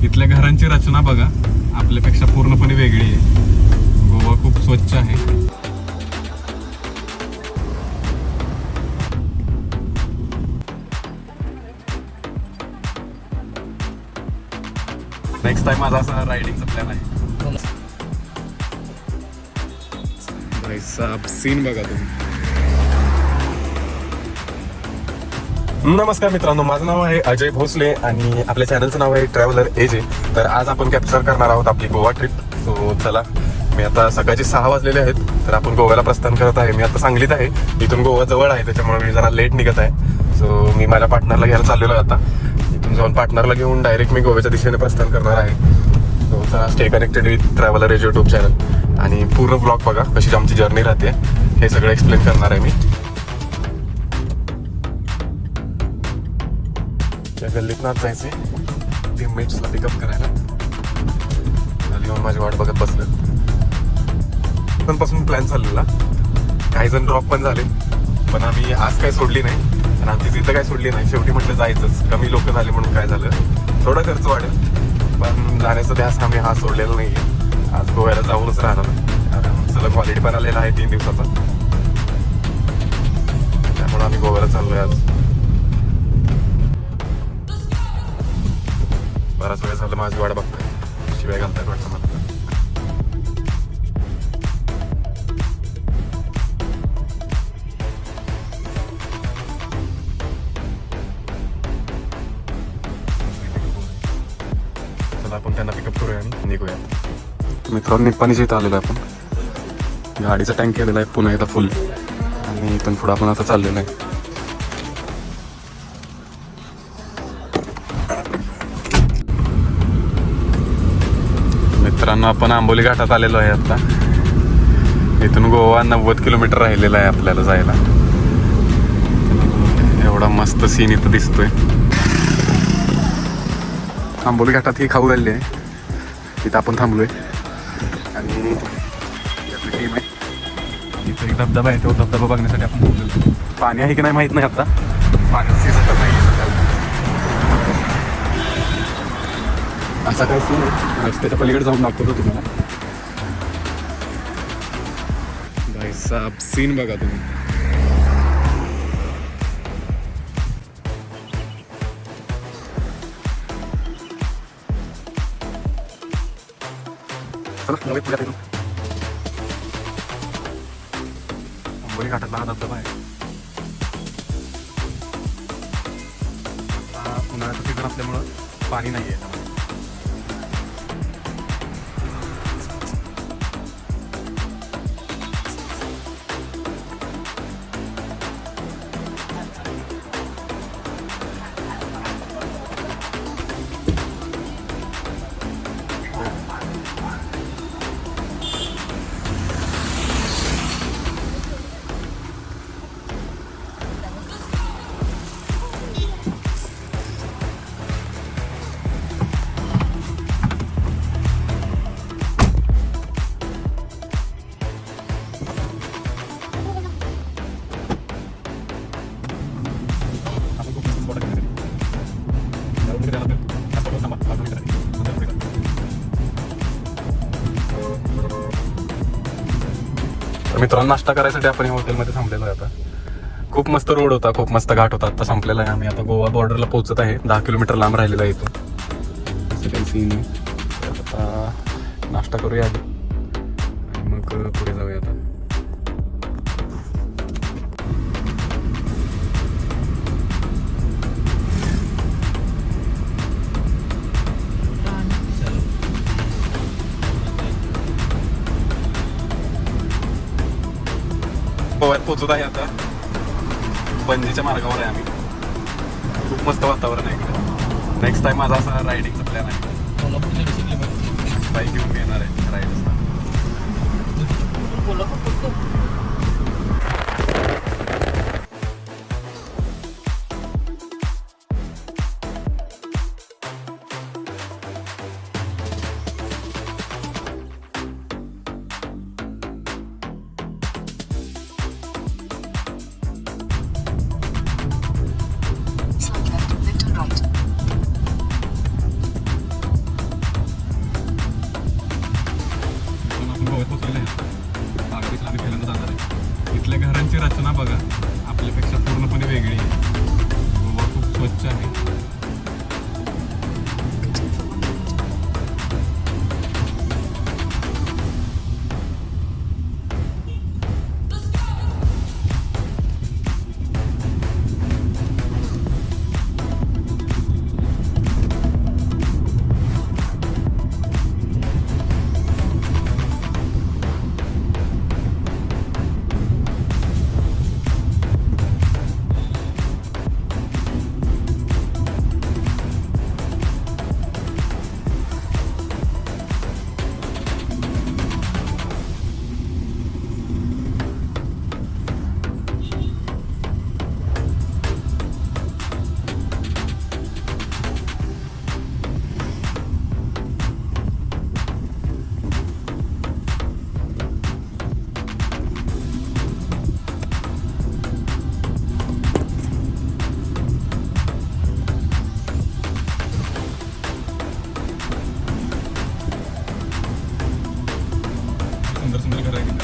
इथल्या घरांची रचना बघा, आपल्यापेक्षा पूर्णपणे वेगळी आहे. गोवा खूप स्वच्छ आहे. नेक्स्ट टाइम माझा असा रायडिंगचा प्लॅन आहे. भाई साहब सीन बघा तुम्ही. नमस्कार मित्रांनो, माझं नाव आहे अजय भोसले आणि आपल्या चॅनलचं नाव आहे ट्रॅव्हलर एजे. तर आज आपण कॅप्चर करणार आहोत आपली गोवा ट्रिप. सो चला, मी आता सकाळचे 6 वाजलेले आहेत, तर आपण गोव्याला प्रस्थान करत आहे. मी आता सांगलीत आहे, इथून गोवा जवळ आहे, त्याच्यामुळे मी जरा लेट निघत आहे. सो मी माझ्या पार्टनरला घ्यायला चाललेलो आहे. आता इथून जाऊन पार्टनरला घेऊन डायरेक्ट मी गोव्याच्या दिशेने प्रस्थान करणार आहे. सो चला, stay connected with traveller AJ YouTube channel आणि पूर्ण ब्लॉग बघा, कशी आमची जर्नी राहते हे सगळं एक्सप्लेन करणार आहे मी. या गल्लीत नाच जायचे टीममेट्सला पिकअप करायला. खाली येऊन माझी वाट बघत बसलं. पासून प्लॅन चाललेला, काही जण ड्रॉप पण झाले, पण आम्ही आज काय सोडली नाही आणि आमची जिथं काय सोडली नाही. शेवटी म्हटलं जायचंच, कमी लोक झाले म्हणून काय झालं, थोडा खर्च वाढेल, पण जाण्याचा ध्यास आम्ही हा सोडलेला नाही आहे. आज गोव्याला जाऊनच राहणार. चला, क्वालिटी पण आलेला आहे 3 दिवसाचा, त्यामुळे आम्ही गोव्याला चाललोय आज. बराच वेळ झालं माझी वाट बघतोय, शिवाय घालताय वाटतं मला. चला, आपण त्यांना पिकअप करूया आणि निघूया. मित्रांनो, निप्पाणीच्या इथं आलेलो आहे आपण. गाडीचा टँक केलेला आहे पुन्हा एकदा फुल, आणि इथून पुढं आपण आता चाललेलो आहे. मित्रांनो, आपण आंबोली घाटात आलेलो आहे आता. इथून गोवा 90 किलोमीटर राहिलेला आहे आपल्याला जायला. एवढा मस्त सीन इथं दिसतोय. आंबोली घाटात ही खाऊ झाली आहे, इथं आपण थांबलोय आणि आपली टीम आहे. इथं एक धबधबा आहे, तो धबधबा बघण्यासाठी आपण थांबलेलो. पाणी आहे की नाही माहित नाही, आता पाण्याचं सीझन तर नाही आहे. असा काय सीन आहे, रस्त्याच्या पलीकडे जाऊन दाखवतो तुम्हाला. भाई साहब सीन बघा तुम्ही. आंबोली घाटातला हा धबधबा आहे. आता उन्हाळ्याचं सीझन असल्यामुळं पाणी नाही आहे. मित्रांनो, नाश्ता करायसाठी आपण या हॉटेलमध्ये थांबलेलो आहे. आता खूप मस्त रोड होता, खूप मस्त घाट होता. आता संपलेला आहे. आम्ही आता गोवा बॉर्डरला पोहोचत आहे. 10 किलोमीटर लांब राहिलेला आहे इथून. असं काही सीन आहे. आता नाश्ता करूया आधी आणि मग पुढे जाऊया. आता गोव्यात पोहोचत आहे. आता पणजीच्या मार्गावर आहे आम्ही. खूप मस्त वातावरण आहे इकडे. नेक्स्ट टाइम माझा असा रायडिंगचा प्लॅन आहे. बाईक घेऊन येणार आहे राईड असता. गोव्याची रचना बघा, आपल्यापेक्षा पूर्णपणे वेगळी आहे. गोवा खूप स्वच्छ आहे. सुंदर सुंदर घर आहे.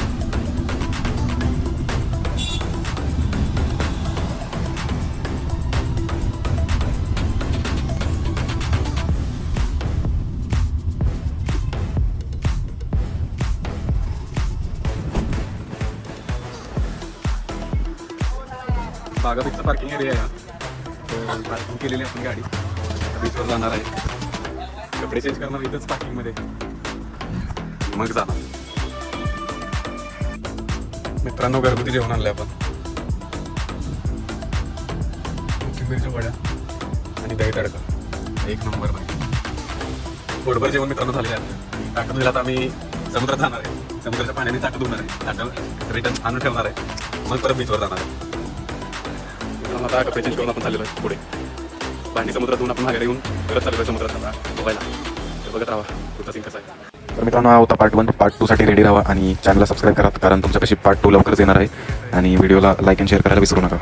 बागा बीचचा पार्किंग एरिया आहे. तर पार्किंग केलेली आपण गाडी बीचवर जाणार आहे. कपडे चेंज करणार इथंच पार्किंगमध्ये, मग जाणार. मित्रांनो, घरगुती जेवण आणलंय आपण. कोथिंबीरच्या वड्या आणि दही तडका, एक नंबर नाही. पोटभर जेवण मित्रांनो झालेले आहे. ताकद होईल आता आम्ही समुद्रात जाणार आहे. समुद्राच्या पाण्याने ताकद होणार आहे. ताकद रिटर्न आणून ठेवणार आहे, मग परत बीचवर जाणार आहे. मित्रांनो, आता कपडे चेंज करून आपण चाललेलो आहे पुढे. पाणी समुद्रात येऊन आपण मागे येऊन परत चाललेलो आहे समुद्रात बघायला. तर बघत राहा पुढचा सीन कसा आहे. तर मित्रांनो, हा होता पार्ट 1. पार्ट 2 साठी रेडी राहा आणि चॅनलला सबस्क्राईब करा, कारण तुमच्यापाशी पार्ट 2 लवकरच येणार आहे. आणि व्हिडिओला लाईक आणि शेअर करायला विसरू नका.